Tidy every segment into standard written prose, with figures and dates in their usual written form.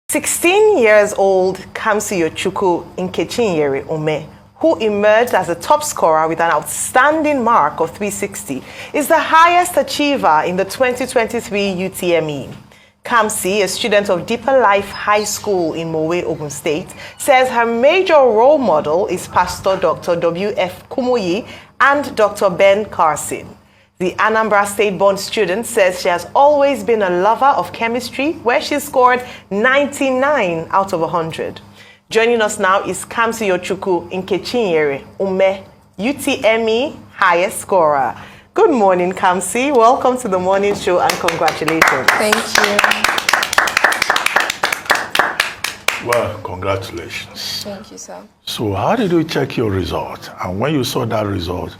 16 years old Kamsiyochukwu Nkechinyere Umeh, who emerged as a top scorer with an outstanding mark of 360, is the highest achiever in the 2023 UTME. Kamsi, a student of Deeper Life High School in Mowe, Ogun State, says her major role model is Pastor Dr. W.F. Kumuyi and Dr. Ben Carson. The Anambra State-born student says she has always been a lover of chemistry, where she scored 99 out of 100. Joining us now is Kamsiyochukwu Nkechinyere Umeh, UTME highest scorer. Good morning, Kamsi. Welcome to the morning show and congratulations. Thank you. Well, congratulations. Thank you, sir. So how did you check your result? And when you saw that result,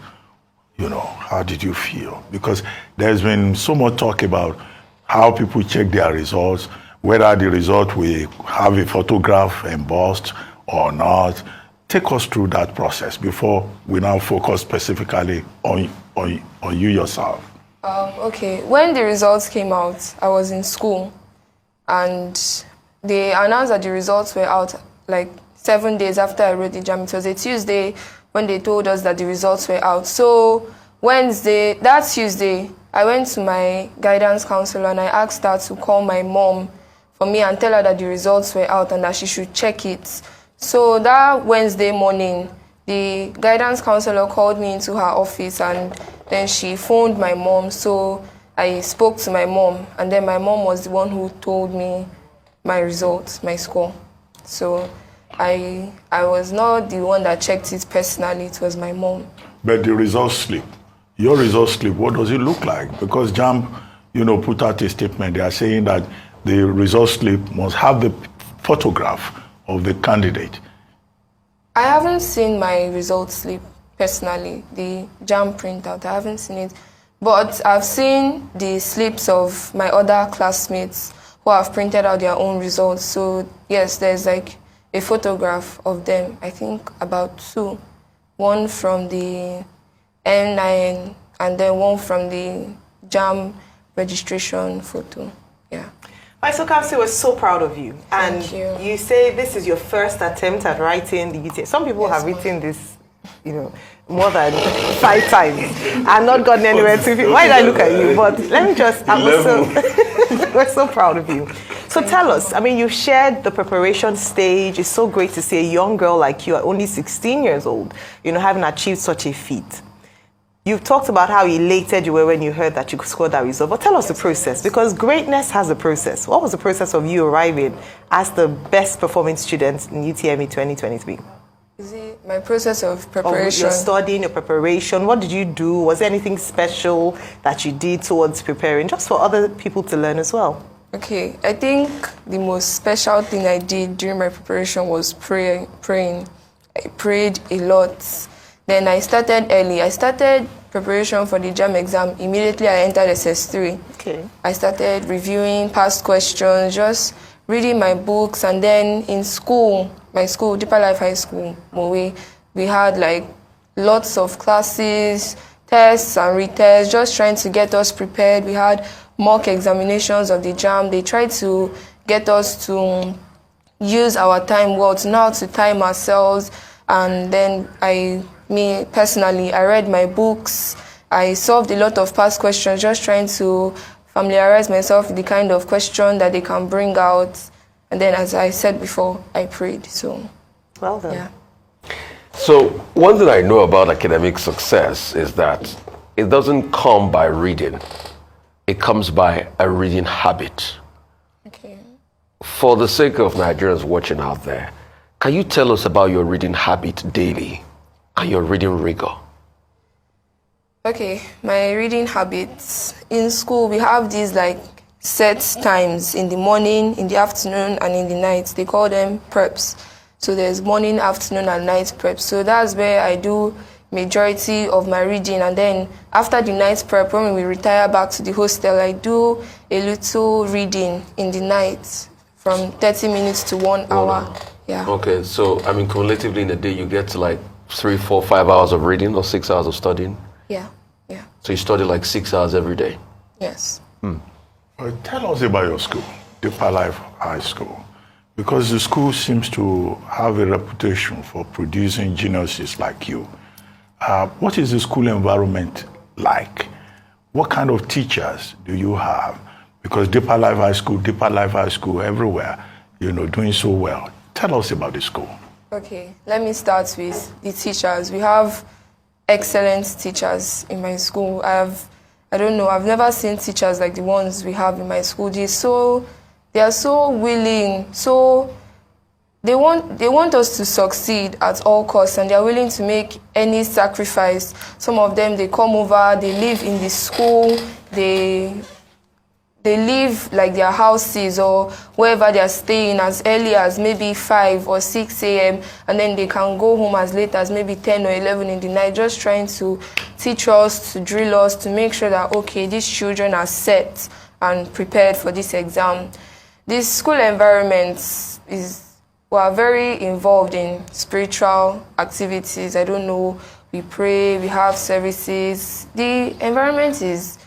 how did you feel? Because there's been so much talk about how people check their results, whether the result will have a photograph embossed or not. Take us through that process before we now focus specifically on you yourself. Okay, when the results came out, I was in school, and they announced that the results were out like 7 days after I wrote the JAMB. It was a Tuesday when they told us that the results were out. So that Tuesday, I went to my guidance counselor and I asked her to call my mom for me and tell her that the results were out and that she should check it. So that Wednesday morning, the guidance counselor called me into her office and then she phoned my mom. So I spoke to my mom, and then my mom was the one who told me my results, my score. So I was not the one that checked it personally, it was my mom. But the result slip, your result slip, what does it look like? Because JAMB, put out a statement. They are saying that the result slip must have the photograph of the candidate. I haven't seen my result slip personally, the JAMB printout. I haven't seen it. But I've seen the slips of my other classmates who have printed out their own results. So yes, there's like a photograph of them, I think about 2. One from the N9 and then one from the JAMB registration photo. Yeah. Right, so Kamsi, we're so proud of you. And Thank you. You say this is your first attempt at writing the UTME. Some people have written this, more than 5 times and not gotten anywhere. Why did I look at you? But let me just, we're so proud of you. So tell us, you've shared the preparation stage. It's so great to see a young girl like you at only 16 years old, having achieved such a feat. You've talked about how elated you were when you heard that you could score that result, but tell us the process, because greatness has a process. What was the process of you arriving as the best performing student in UTME 2023? Is it my process of preparation? Your studying, your preparation, what did you do? Was there anything special that you did towards preparing, just for other people to learn as well? Okay, I think the most special thing I did during my preparation was praying. I prayed a lot. Then I started early. I started preparation for the JAMB exam. Immediately I entered SS3. Okay. I started reviewing past questions, just reading my books, and then in school, my school, Deeper Life High School, Mowe, we had like lots of classes, tests and retests, just trying to get us prepared. We had mock examinations of the JAMB. They tried to get us to use our time well, to know how to time ourselves. And then me personally, I read my books. I solved a lot of past questions, just trying to familiarize myself with the kind of question that they can bring out. And then, as I said before, I prayed. So, well done. Yeah. So, one thing I know about academic success is that it doesn't come by reading. It comes by a reading habit. Okay. For the sake of Nigerians watching out there, can you tell us about your reading habit daily and your reading rigor? Okay, my reading habits. In school, we have these like set times in the morning, in the afternoon, and in the night. They call them preps. So there's morning, afternoon, and night preps. So that's where I do majority of my reading. And then after the night prep, when we retire back to the hostel, I do a little reading in the night from 30 minutes to 1 hour. Yeah. Okay, so cumulatively in a day, you get to like 3, 4, 5 hours of reading or 6 hours of studying? Yeah. So you study like 6 hours every day? Yes. Tell us about your school, Deeper Life High School. Because the school seems to have a reputation for producing geniuses like you. What is the school environment like? What kind of teachers do you have? Because Deeper Life High School, everywhere, doing so well. Tell us about the school. Okay, let me start with the teachers. We have excellent teachers in my school. I've never seen teachers like the ones we have in my school. They are so willing, they want us to succeed at all costs, and they are willing to make any sacrifice. Some of them, they come over, they live in the school, they leave like their houses or wherever they are staying as early as maybe 5 or 6 a.m. and then they can go home as late as maybe 10 or 11 in the night, just trying to teach us, to drill us, to make sure that, okay, these children are set and prepared for this exam. This school environment we are very involved in spiritual activities. I don't know, we pray, we have services. The environment is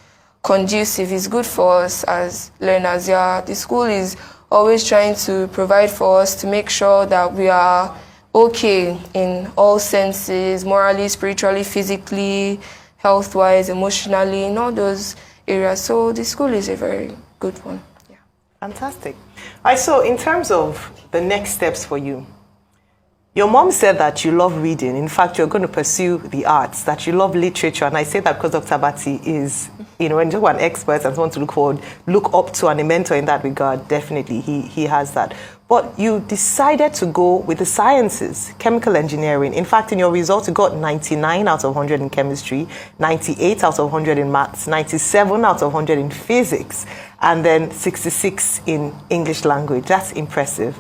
conducive, it's good for us as learners. Yeah, the school is always trying to provide for us to make sure that we are okay in all senses, morally, spiritually, physically, health-wise, emotionally, in all those areas. So the school is a very good one. Yeah. Fantastic. All right, so in terms of the next steps for you, your mom said that you love reading. In fact, you're going to pursue the arts, that you love literature. And I say that because Dr. Bati is, when you're an expert and someone to look up to and a mentor in that regard, definitely he has that. But you decided to go with the sciences, chemical engineering. In fact, in your results, you got 99 out of 100 in chemistry, 98 out of 100 in maths, 97 out of 100 in physics, and then 66 in English language. That's impressive.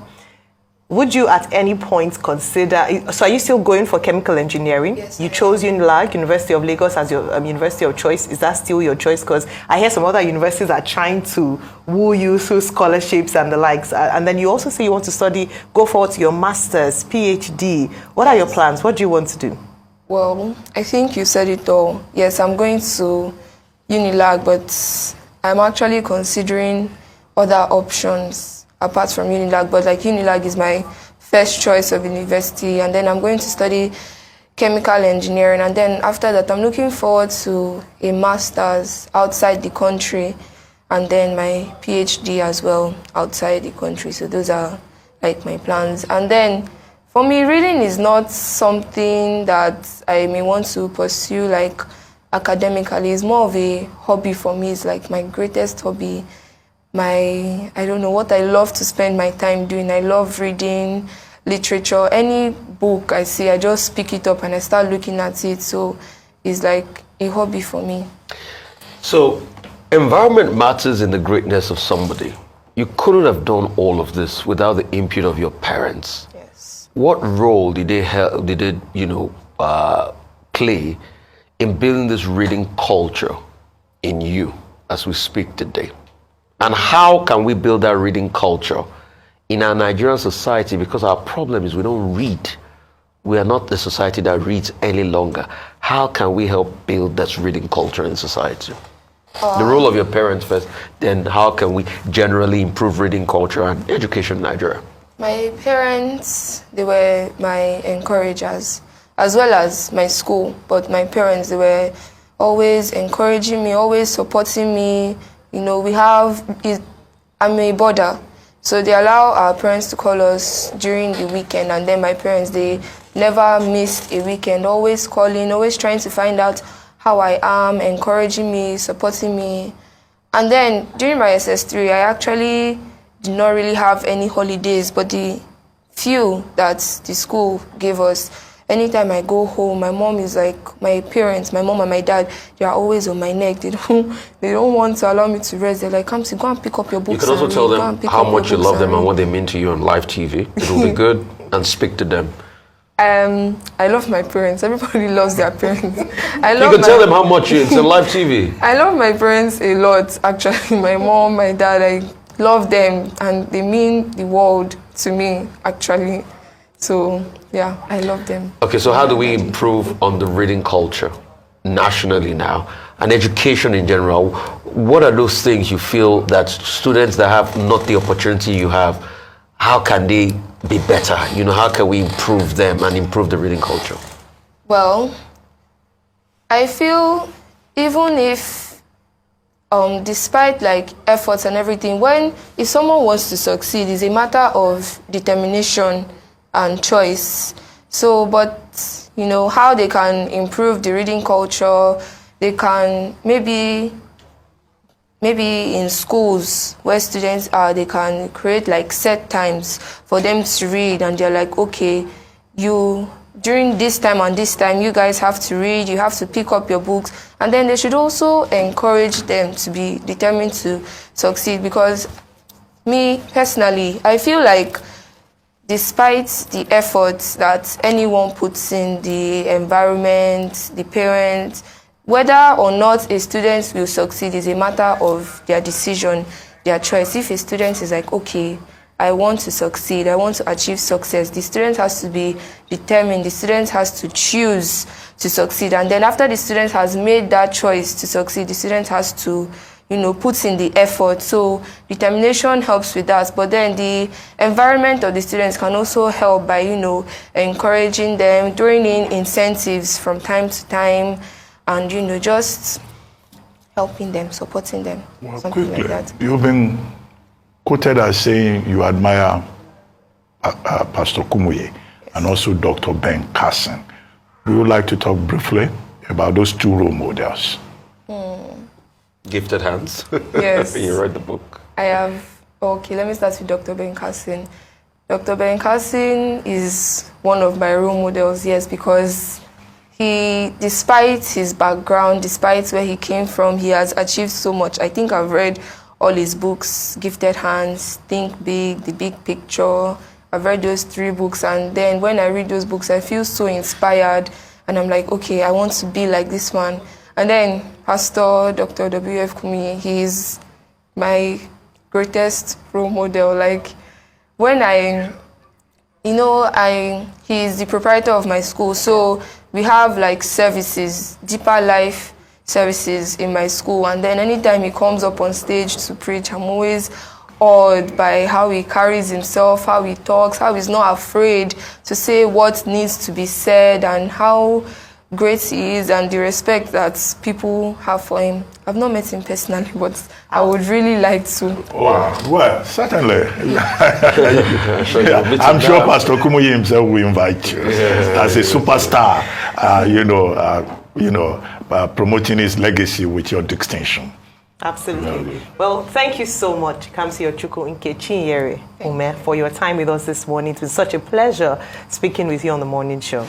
Would you at any point consider, so are you still going for chemical engineering? Yes. You chose UNILAG, University of Lagos, as your university of choice. Is that still your choice? Because I hear some other universities are trying to woo you through scholarships and the likes. And then you also say you want to go forward to your master's, PhD. What are your plans? What do you want to do? Well, I think you said it all. Yes, I'm going to UNILAG, but I'm actually considering other options apart from UNILAG, but like UNILAG is my first choice of university, and then I'm going to study chemical engineering, and then after that I'm looking forward to a master's outside the country, and then my PhD as well outside the country. So those are like my plans. And then for me, reading is not something that I may want to pursue like academically. It's more of a hobby for me. It's like my greatest hobby. I don't know what I love to spend my time doing. I love reading literature. Any book I see, I just pick it up and I start looking at it. So it's like a hobby for me. So environment matters in the greatness of somebody. You couldn't have done all of this without the input of your parents. Yes. What role did they play in building this reading culture in you as we speak today? And how can we build that reading culture in our Nigerian society? Because our problem is we don't read. We are not the society that reads any longer. How can we help build that reading culture in society? The role of your parents first, then how can we generally improve reading culture and education in Nigeria? My parents, they were my encouragers, as well as my school. But my parents, they were always encouraging me, always supporting me. I'm a boarder, so they allow our parents to call us during the weekend, and then my parents, they never missed a weekend, always calling, always trying to find out how I am, encouraging me, supporting me. And then during my SS3, I actually did not really have any holidays, but the few that the school gave us, anytime I go home, my mom is like, my parents, my mom and my dad, they are always on my neck. They don't want to allow me to rest. They're like, Kamsi, go and pick up your books. You can also tell them how much you love them and what they mean to you on live TV. It will be good, and speak to them. I love my parents. Everybody loves their parents. You can tell them how much it's on live TV. I love my parents a lot, actually. My mom, my dad, I love them, and they mean the world to me, actually. So, yeah, I love them. Okay, so how do we improve on the reading culture nationally now and education in general? What are those things you feel that students that have not the opportunity you have, how can they be better? You know, how can we improve them and improve the reading culture? Well, I feel even if, despite like efforts and everything, if someone wants to succeed, it's a matter of determination and choice. So, but you know, how they can improve the reading culture, they can maybe in schools where students are, they can create like set times for them to read, and they're like, okay, during this time and this time, you guys have to read, you have to pick up your books. And then they should also encourage them to be determined to succeed, because me personally, I feel like despite the efforts that anyone puts in, the environment, the parents, whether or not a student will succeed is a matter of their decision, their choice. If a student is like, okay, I want to succeed, I want to achieve success, the student has to be determined, the student has to choose to succeed. And then after the student has made that choice to succeed, the student has to, you know, put in the effort. So determination helps with that. But then the environment of the students can also help by, you know, encouraging them, throwing in incentives from time to time, and, you know, just helping them, supporting them. Well, something quickly, like that. you've been quoted as saying you admire Pastor Kumuyi and also Dr. Ben Carson. Would you like to talk briefly about those two role models? Gifted hands. Yes. You read the book. I have, okay, let me start with Dr. Ben Carson. Dr. Ben Carson is one of my role models, yes, because he, despite his background, despite where he came from, he has achieved so much. I think I've read all his books, Gifted Hands, Think Big, The Big Picture. I've read those 3 books, and then when I read those books, I feel so inspired, and I'm like, okay, I want to be like this man. And then Pastor Dr. W.F. Kumuyi, he's my greatest role model. Like, when he's the proprietor of my school, so we have like services, deeper life services in my school, and then anytime he comes up on stage to preach, I'm always awed by how he carries himself, how he talks, how he's not afraid to say what needs to be said, and how great he is, and the respect that people have for him. I've not met him personally, but I would really like to. Wow. Well, certainly. I'm sure Pastor Kumuyi himself will invite you as a superstar, promoting his legacy with your distinction. Absolutely. Well, thank you so much, Kamsiyochukwu Nkechinyere Umeh, for your time with us this morning. It was such a pleasure speaking with you on the morning show.